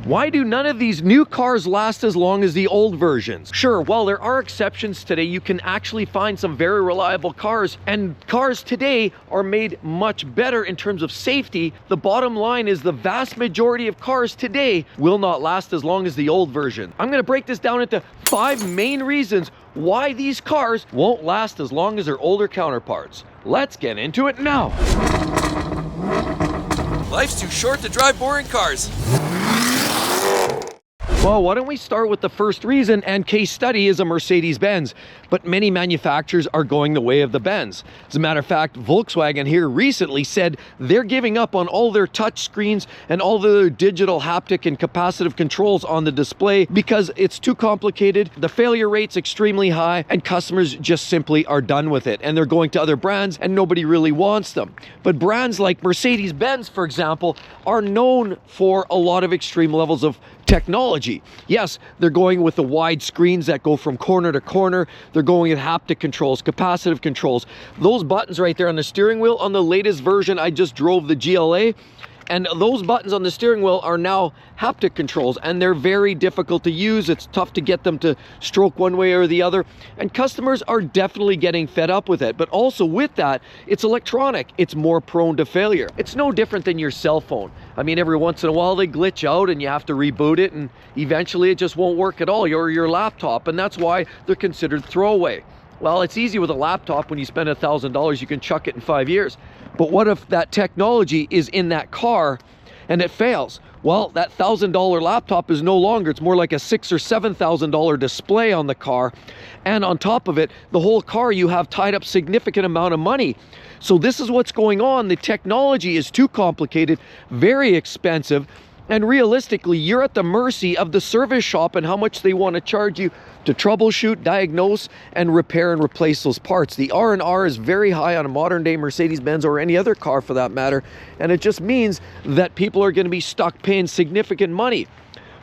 Why do none of these new cars last as long as the old versions? Sure, while there are exceptions today, you can actually find some very reliable cars, and cars today are made much better in terms of safety. The bottom line is the vast majority of cars today will not last as long as the old version. I'm going to break this down into 5 main reasons why these cars won't last as long as their older counterparts. Let's get into it now. Life's too short to drive boring cars. Well, why don't we start with the first reason, and case study is a Mercedes-Benz, but many manufacturers are going the way of the Benz. As a matter of fact, Volkswagen here recently said they're giving up on all their touch screens and all their digital haptic and capacitive controls on the display because it's too complicated, the failure rate's extremely high, and customers just simply are done with it, and they're going to other brands and nobody really wants them. But brands like Mercedes-Benz, for example, are known for a lot of extreme levels of technology. Yes, they're going with the wide screens that go from corner to corner. They're going with haptic controls, capacitive controls. Those buttons right there on the steering wheel, on the latest version, I just drove the GLA, and those buttons on the steering wheel are now haptic controls, and they're very difficult to use. It's tough to get them to stroke one way or the other, and customers are definitely getting fed up with it. But also with that, it's electronic. It's more prone to failure. It's no different than your cell phone. I mean, every once in a while they glitch out and you have to reboot it, and eventually it just won't work at all, or your laptop, and that's why they're considered throwaway. Well, it's easy with a laptop. When you spend $1,000, you can chuck it in 5 years. But what if that technology is in that car and it fails? Well, that $1,000 laptop is no longer. It's more like a $6,000 or $7,000 display on the car. And on top of it, the whole car, you have tied up significant amount of money. So this is what's going on. The technology is too complicated, very expensive. And realistically, you're at the mercy of the service shop and how much they want to charge you to troubleshoot, diagnose, and repair and replace those parts. The R&R is very high on a modern day Mercedes-Benz or any other car for that matter. And it just means that people are going to be stuck paying significant money.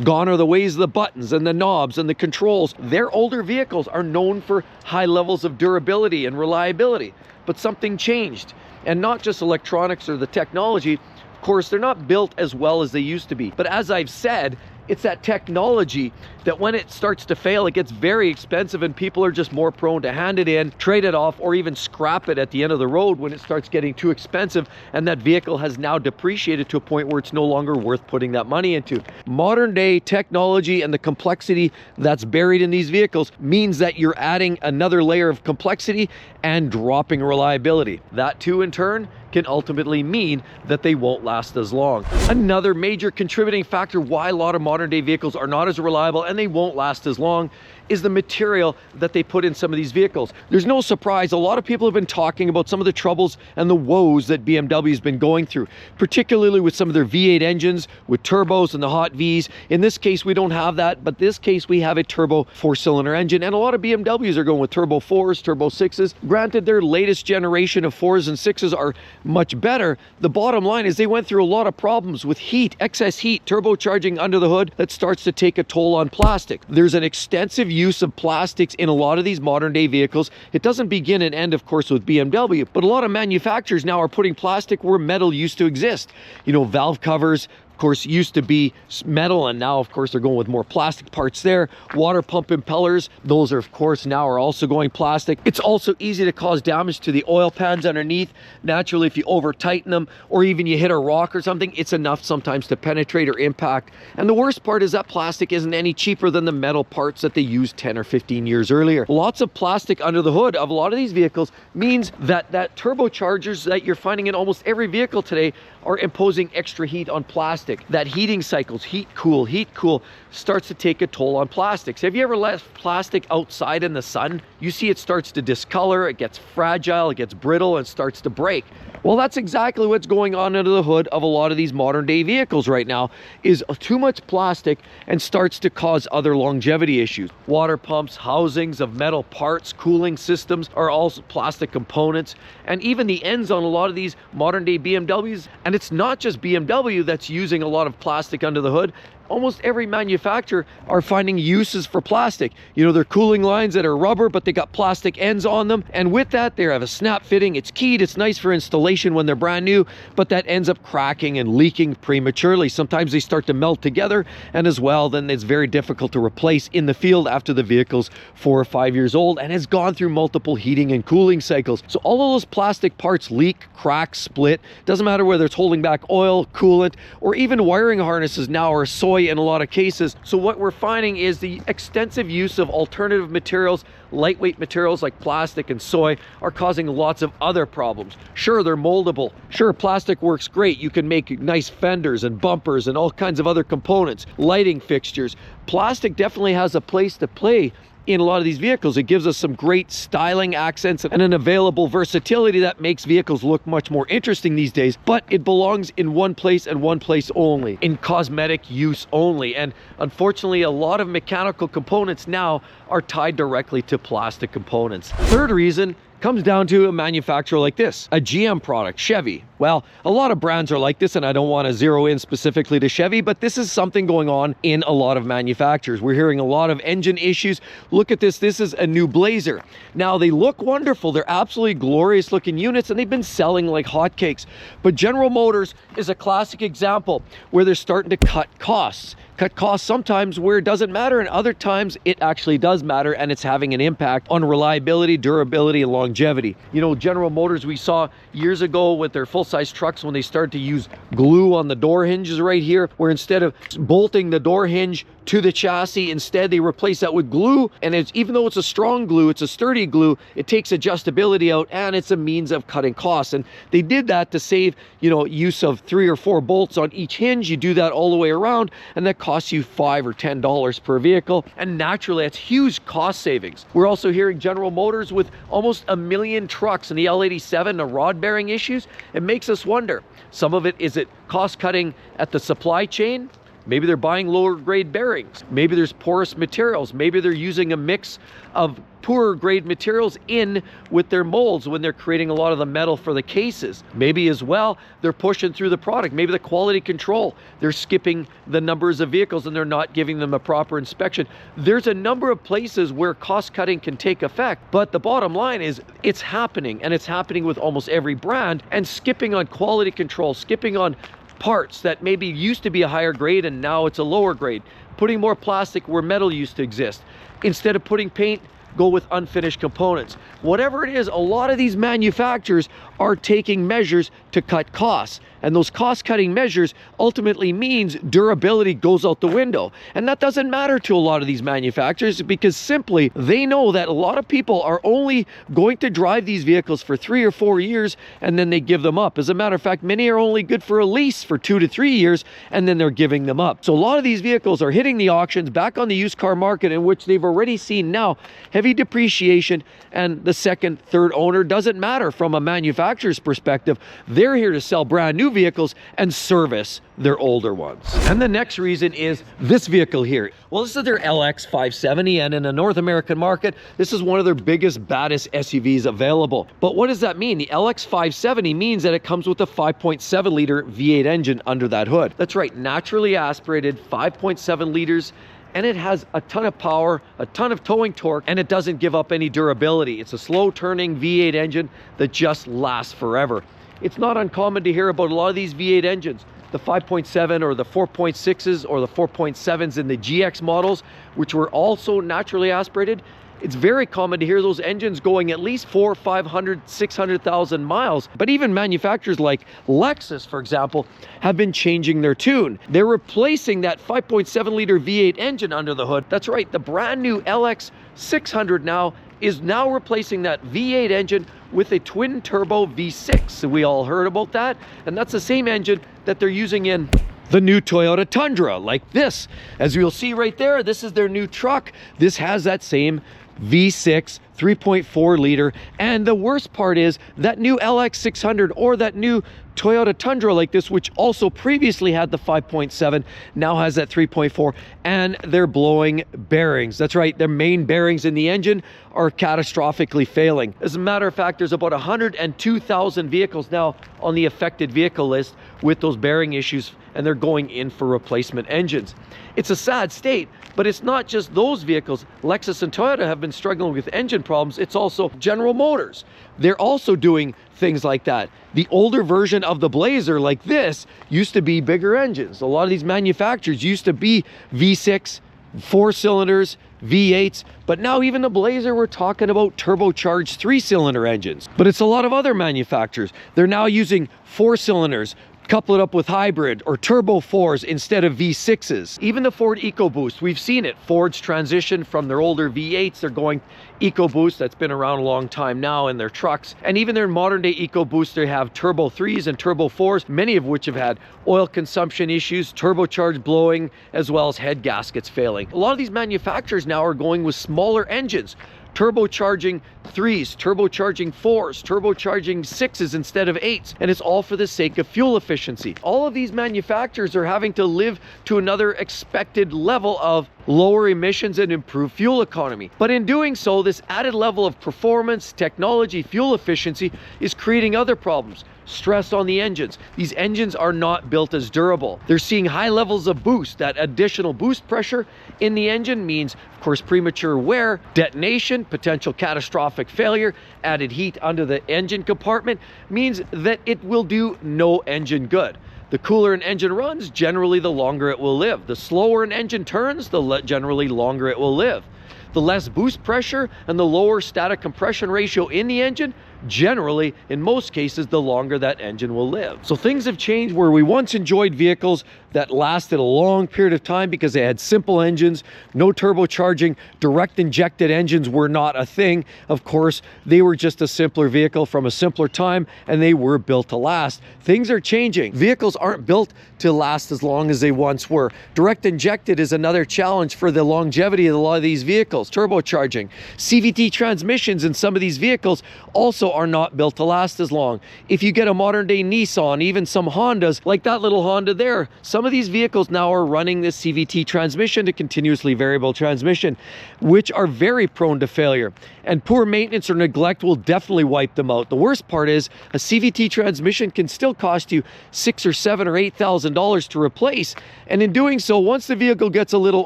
Gone are the ways of the buttons and the knobs and the controls. Their older vehicles are known for high levels of durability and reliability. But something changed. And not just electronics or the technology. Of course, they're not built as well as they used to be. But as I've said, it's that technology that when it starts to fail, it gets very expensive, and people are just more prone to hand it in, trade it off, or even scrap it at the end of the road when it starts getting too expensive and that vehicle has now depreciated to a point where it's no longer worth putting that money into. Modern day technology and the complexity that's buried in these vehicles means that you're adding another layer of complexity and dropping reliability. That too, in turn, can ultimately mean that they won't last as long. Another major contributing factor why a lot of modern day vehicles are not as reliable and they won't last as long is the material that they put in some of these vehicles. There's no surprise, a lot of people have been talking about some of the troubles and the woes that BMW's been going through, particularly with some of their V8 engines, with turbos and the hot Vs. In this case, we don't have that, but this case we have a turbo 4-cylinder engine, and a lot of BMWs are going with turbo 4s, turbo 6s. Granted, their latest generation of 4s and 6s are much better. The bottom line is they went through a lot of problems with heat, excess heat, turbocharging under the hood that starts to take a toll on plastic. There's an extensive use of plastics in a lot of these modern day vehicles. It doesn't begin and end, of course, with BMW, but a lot of manufacturers now are putting plastic where metal used to exist. You know, valve covers, of course, used to be metal, and now, of course, they're going with more plastic parts there. Water pump impellers, those are, of course, now are also going plastic. It's also easy to cause damage to the oil pans underneath. Naturally, if you over tighten them, or even you hit a rock or something, it's enough sometimes to penetrate or impact. And the worst part is that plastic isn't any cheaper than the metal parts that they used 10 or 15 years earlier. Lots of plastic under the hood of a lot of these vehicles means that turbochargers that you're finding in almost every vehicle today are imposing extra heat on plastic. That heating cycles, heat cool, starts to take a toll on plastics. Have you ever left plastic outside in the sun? You see it starts to discolor, it gets fragile, it gets brittle, and starts to break. Well, that's exactly what's going on under the hood of a lot of these modern day vehicles right now, is too much plastic and starts to cause other longevity issues. Water pumps, housings of metal parts, cooling systems are also plastic components, and even the ends on a lot of these modern day BMWs. And it's not just BMW that's using a lot of plastic under the hood. almost every manufacturer are finding uses for plastic. You know, they're cooling lines that are rubber, but they got plastic ends on them. And with that, they have a snap fitting. It's keyed. It's nice for installation when they're brand new, but that ends up cracking and leaking prematurely. Sometimes they start to melt together, and as well, then it's very difficult to replace in the field after the vehicle's 4 or 5 years old and has gone through multiple heating and cooling cycles. So all of those plastic parts leak, crack, split. Doesn't matter whether it's holding back oil, coolant, or even wiring harnesses now are soy in a lot of cases. So what we're finding is the extensive use of alternative materials, lightweight materials like plastic and soy, are causing lots of other problems. Sure, they're moldable. Sure, plastic works great. You can make nice fenders and bumpers and all kinds of other components, lighting fixtures. Plastic definitely has a place to play in a lot of these vehicles. It gives us some great styling accents and an available versatility that makes vehicles look much more interesting these days, but it belongs in one place and one place only, in cosmetic use only. And unfortunately, a lot of mechanical components now are tied directly to plastic components. Third reason comes down to a manufacturer like this, a GM product, Chevy. Well, a lot of brands are like this, and I don't want to zero in specifically to Chevy, but this is something going on in a lot of manufacturers. We're hearing a lot of engine issues. Look at this. This is a new Blazer. Now, they look wonderful. They're absolutely glorious looking units, and they've been selling like hotcakes. But General Motors is a classic example where they're starting to cut costs. Cut costs sometimes where it doesn't matter, and other times it actually does matter, and it's having an impact on reliability, durability, and longevity. You know, General Motors, we saw years ago with their full-size trucks when they started to use glue on the door hinges right here, where instead of bolting the door hinge to the chassis, instead they replace that with glue. And it's, even though it's a strong glue, it's a sturdy glue, it takes adjustability out, and it's a means of cutting costs. And they did that to save, you know, use of 3 or 4 bolts on each hinge. You do that all the way around, and that costs you $5 or $10 per vehicle, and naturally that's huge cost savings. We're also hearing General Motors with almost 1 million trucks in the L87, the rod bearing issues. It makes us wonder, some of it, is it cost cutting at the supply chain? Maybe they're buying lower grade bearings. Maybe there's porous materials. Maybe they're using a mix of poorer grade materials in with their molds when they're creating a lot of the metal for the cases. Maybe as well, they're pushing through the product. Maybe the quality control, they're skipping the numbers of vehicles and they're not giving them a proper inspection. There's a number of places where cost cutting can take effect, but the bottom line is it's happening, and it's happening with almost every brand. And skipping on quality control, skipping on parts that maybe used to be a higher grade and now it's a lower grade, putting more plastic where metal used to exist. Instead of putting paint, go with unfinished components. Whatever it is, a lot of these manufacturers are taking measures to cut costs. And those cost-cutting measures ultimately means durability goes out the window. And that doesn't matter to a lot of these manufacturers, because simply they know that a lot of people are only going to drive these vehicles for 3 or 4 years and then they give them up. As a matter of fact, many are only good for a lease for 2 to 3 years and then they're giving them up. So a lot of these vehicles are hitting the auctions, back on the used car market, in which they've already seen now heavy depreciation, and the second, third owner doesn't matter from a manufacturer's perspective. They're here to sell brand new vehicles and service their older ones. And the next reason is this vehicle here. Well, this is their LX 570, and in the North American market, this is one of their biggest, baddest SUVs available. But what does that mean? The LX 570 means that it comes with a 5.7 liter V8 engine under that hood. That's right, naturally aspirated 5.7 liters, and it has a ton of power, a ton of towing torque, and it doesn't give up any durability. It's a slow turning V8 engine that just lasts forever. It's not uncommon to hear about a lot of these V8 engines, the 5.7 or the 4.6s or the 4.7s in the GX models, which were also naturally aspirated. It's very common to hear those engines going at least 400, 500, 600,000 miles. But even manufacturers like Lexus, for example, have been changing their tune. They're replacing that 5.7 liter V8 engine under the hood. That's right, the brand new LX 600 now is now replacing that V8 engine with a twin turbo V6. So we all heard about that. And that's the same engine that they're using in the new Toyota Tundra, like this. As you'll see right there, this is their new truck. This has that same V6 3.4 liter. And the worst part is that new LX600 or that new Toyota Tundra like this, which also previously had the 5.7, now has that 3.4, and they're blowing bearings. That's right, their main bearings in the engine are catastrophically failing. As a matter of fact, there's about 102,000 vehicles now on the affected vehicle list with those bearing issues, and they're going in for replacement engines. It's a sad state, but it's not just those vehicles. Lexus and Toyota have been struggling with engine problems. It's also General Motors. They're also doing things like that. The older version of the Blazer like this used to be bigger engines. A lot of these manufacturers used to be V6, 4 cylinders, V8s, but now even the Blazer, we're talking about turbocharged 3-cylinder engines. But it's a lot of other manufacturers. They're now using 4 cylinders, couple it up with hybrid or turbo 4s instead of V6s. Even the Ford EcoBoost, we've seen it. Ford's transition from their older V8s, they're going EcoBoost. That's been around a long time now in their trucks. And even their modern day EcoBoost, they have turbo 3s and turbo 4s, many of which have had oil consumption issues, turbocharged blowing, as well as head gaskets failing. A lot of these manufacturers now are going with smaller engines, turbocharging 3s, turbocharging 4s, turbocharging 6s instead of 8s, and it's all for the sake of fuel efficiency. All of these manufacturers are having to live to another expected level of lower emissions and improve fuel economy. But in doing so, this added level of performance, technology, fuel efficiency is creating other problems. Stress on the engines. These engines are not built as durable. They're seeing high levels of boost. That additional boost pressure in the engine means, of course, premature wear, detonation, potential catastrophic failure, added heat under the engine compartment means that it will do no engine good. The cooler an engine runs, generally the longer it will live. The slower an engine turns, the generally longer it will live. The less boost pressure and the lower static compression ratio in the engine, generally, in most cases, the longer that engine will live. So things have changed where we once enjoyed vehicles that lasted a long period of time because they had simple engines, no turbocharging, direct injected engines were not a thing. Of course, they were just a simpler vehicle from a simpler time, and they were built to last. Things are changing. Vehicles aren't built to last as long as they once were. Direct injected is another challenge for the longevity of a lot of these vehicles. Turbocharging. CVT transmissions in some of these vehicles also are not built to last as long. If you get a modern day Nissan, even some Hondas, like that little Honda there, some of these vehicles now are running this CVT transmission, to continuously variable transmission, which are very prone to failure. And poor maintenance or neglect will definitely wipe them out. The worst part is a CVT transmission can still cost you $6,000 or $7,000 or $8,000 to replace. And in doing so, once the vehicle gets a little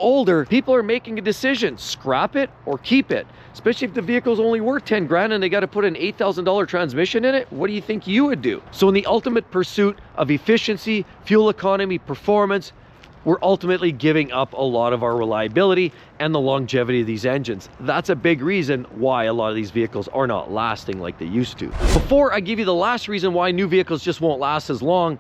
older, people are making a decision, scrap it or keep it. Especially if the vehicle's only worth 10 grand and they got to put an $8,000 transmission in it. What do you think you would do? So in the ultimate pursuit of efficiency, fuel economy, performance, we're ultimately giving up a lot of our reliability and the longevity of these engines. That's a big reason why a lot of these vehicles are not lasting like they used to. Before I give you the last reason why new vehicles just won't last as long,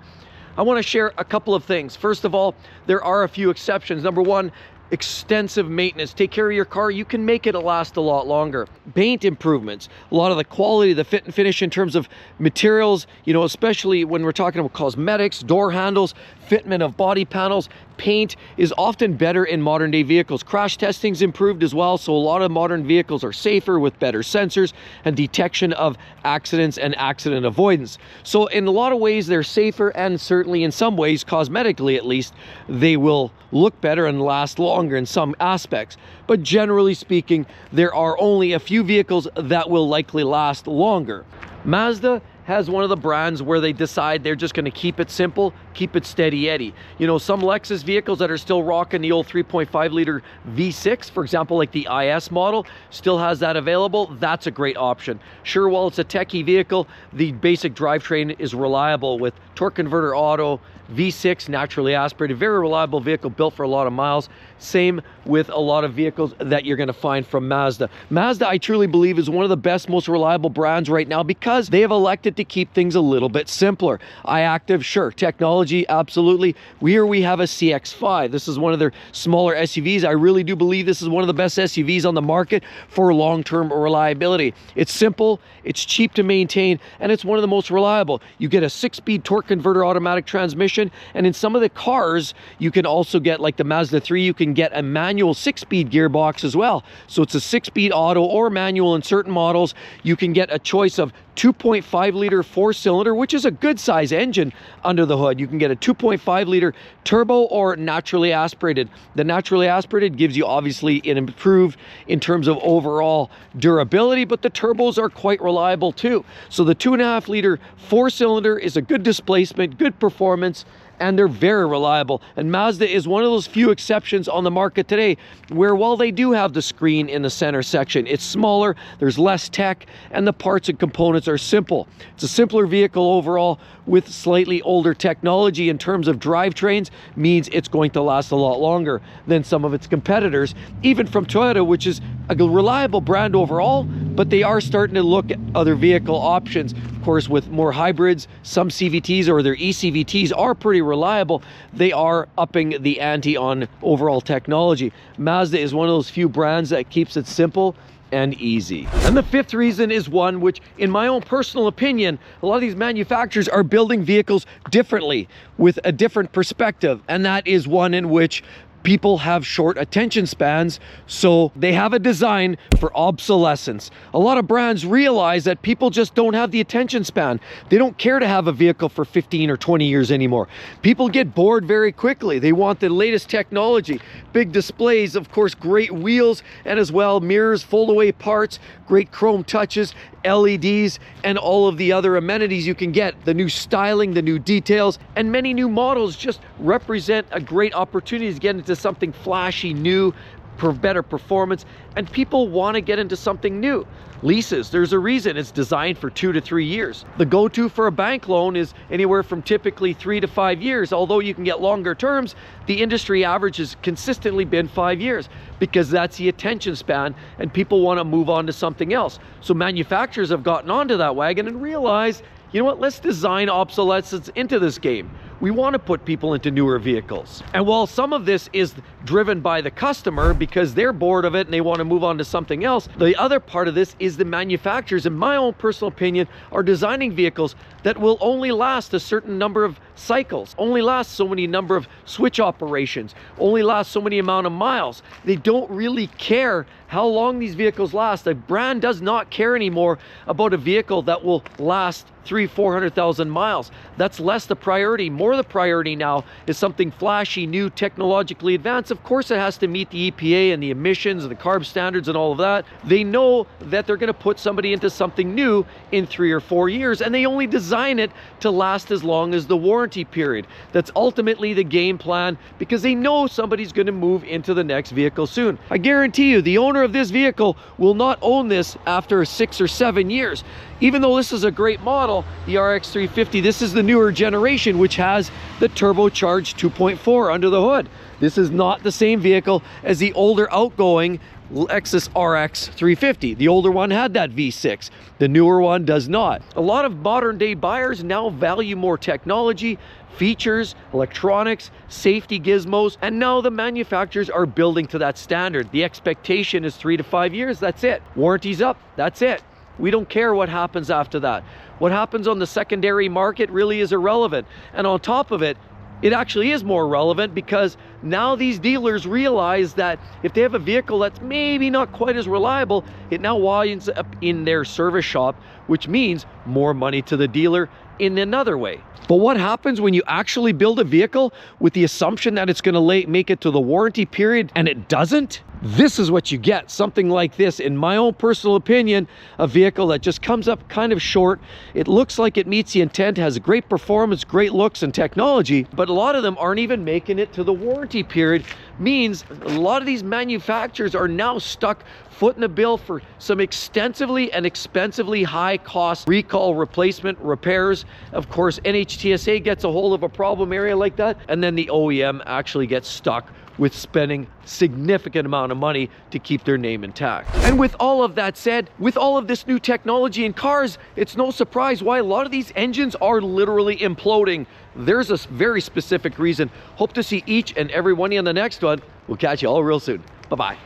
I want to share a couple of things. First of all, there are a few exceptions. Number one, extensive maintenance. Take care of your car, you can make it last a lot longer. Paint improvements, a lot of the quality, the fit and finish in terms of materials, you know, especially when we're talking about cosmetics, door handles, fitment of body panels, paint is often better in modern day vehicles. Crash testing's improved as well, so a lot of modern vehicles are safer with better sensors and detection of accidents and accident avoidance. So in a lot of ways they're safer, and certainly in some ways, cosmetically at least, they will look better and last longer in some aspects. But generally speaking, there are only a few vehicles that will likely last longer. Mazda has one of the brands where they decide they're just going to keep it simple, keep it steady Eddie. You know, some Lexus vehicles that are still rocking the old 3.5 liter V6, for example, like the IS model, still has that available. That's a great option. Sure, while it's a techie vehicle, the basic drivetrain is reliable with torque converter auto, V6 naturally aspirated, very reliable vehicle built for a lot of miles. Same with a lot of vehicles that you're going to find from Mazda. Mazda, I truly believe, is one of the best, most reliable brands right now because they have elected to keep things a little bit simpler. iActive, sure. Technology, absolutely. Here we have a CX-5. This is one of their smaller SUVs. I really do believe this is one of the best SUVs on the market for long-term reliability. It's simple, it's cheap to maintain, and it's one of the most reliable. You get a 6-speed torque converter automatic transmission transmission. And in some of the cars, you can also get, like the Mazda 3, you can get a manual 6-speed gearbox as well. So it's a 6-speed auto or manual in certain models. You can get a choice of 2.5 liter 4-cylinder, which is a good size engine under the hood. You can get a 2.5 liter turbo or naturally aspirated. The naturally aspirated gives you obviously an improved in terms of overall durability, but the turbos are quite reliable too. So the 2.5 liter 4-cylinder is a good displacement, good performance, and they're very reliable. And Mazda is one of those few exceptions on the market today where, while they do have the screen in the center section, it's smaller, there's less tech, and the parts and components are simple. It's a simpler vehicle overall with slightly older technology in terms of drivetrains, means it's going to last a lot longer than some of its competitors, even from Toyota, which is a reliable brand overall, but they are starting to look at other vehicle options. Of course, with more hybrids, some CVTs or their ECVTs are pretty reliable. They are upping the ante on overall technology. Mazda is one of those few brands that keeps it simple and easy. And the fifth reason is one which, in my own personal opinion, a lot of these manufacturers are building vehicles differently with a different perspective, and that is one in which people have short attention spans, so they have a design for obsolescence. A lot of brands realize that people just don't have the attention span. They don't care to have a vehicle for 15 or 20 years anymore. People get bored very quickly. They want the latest technology, big displays, of course, great wheels, and as well mirrors, fold-away parts, great chrome touches, LEDs, and all of the other amenities you can get. The new styling, the new details, and many new models just represent a great opportunity to get into something flashy, new, for better performance, and people want to get into something new. Leases, there's a reason it's designed for 2 to 3 years. The go-to for a bank loan is anywhere from typically 3 to 5 years. Although you can get longer terms, the industry average has consistently been 5 years because that's the attention span and people want to move on to something else. So manufacturers have gotten onto that wagon and realized, you know what, let's design obsolescence into this game. We want to put people into newer vehicles. And while some of this is driven by the customer because they're bored of it and they want to move on to something else, the other part of this is the manufacturers, in my own personal opinion, are designing vehicles that will only last a certain number of cycles, only last so many number of switch operations, only last so many amount of miles. They don't really care how long these vehicles last. A brand does not care anymore about a vehicle that will last 300,000-400,000 miles. That's less the priority. More the priority now is something flashy, new, technologically advanced. Of course, it has to meet the EPA and the emissions and the CARB standards and all of that. They know that they're going to put somebody into something new in 3 or 4 years, and they only design it to last as long as the warranty period. That's ultimately the game plan because they know somebody's going to move into the next vehicle soon. I guarantee you, the owner of this vehicle will not own this after 6 or 7 years. Even though this is a great model, the RX 350, this is the newer generation, which has the turbocharged 2.4 under the hood. This is not the same vehicle as the older outgoing Lexus RX 350. The older one had that V6. The newer one does not. A lot of modern day buyers now value more technology, features, electronics, safety gizmos, and now the manufacturers are building to that standard. The expectation is 3 to 5 years, that's it. Warranty's up, that's it. We don't care what happens after that. What happens on the secondary market really is irrelevant. And on top of it, it actually is more relevant because now these dealers realize that if they have a vehicle that's maybe not quite as reliable, it now winds up in their service shop, which means more money to the dealer in another way. But what happens when you actually build a vehicle with the assumption that it's going to make it to the warranty period and it doesn't? This is what you get, something like this. In my own personal opinion, a vehicle that just comes up kind of short. It looks like it meets the intent, has great performance, great looks and technology, but a lot of them aren't even making it to the warranty period. Means a lot of these manufacturers are now stuck footing the bill for some extensively and expensively high cost recall, replacement, repairs. Of course, NHTSA gets a hold of a problem area like that, and then the OEM actually gets stuck with spending significant amount of money to keep their name intact. And with all of that said, with all of this new technology in cars, it's no surprise why a lot of these engines are literally imploding. There's a very specific reason. Hope to see each and every one of you on the next one. We'll catch you all real soon. Bye-bye.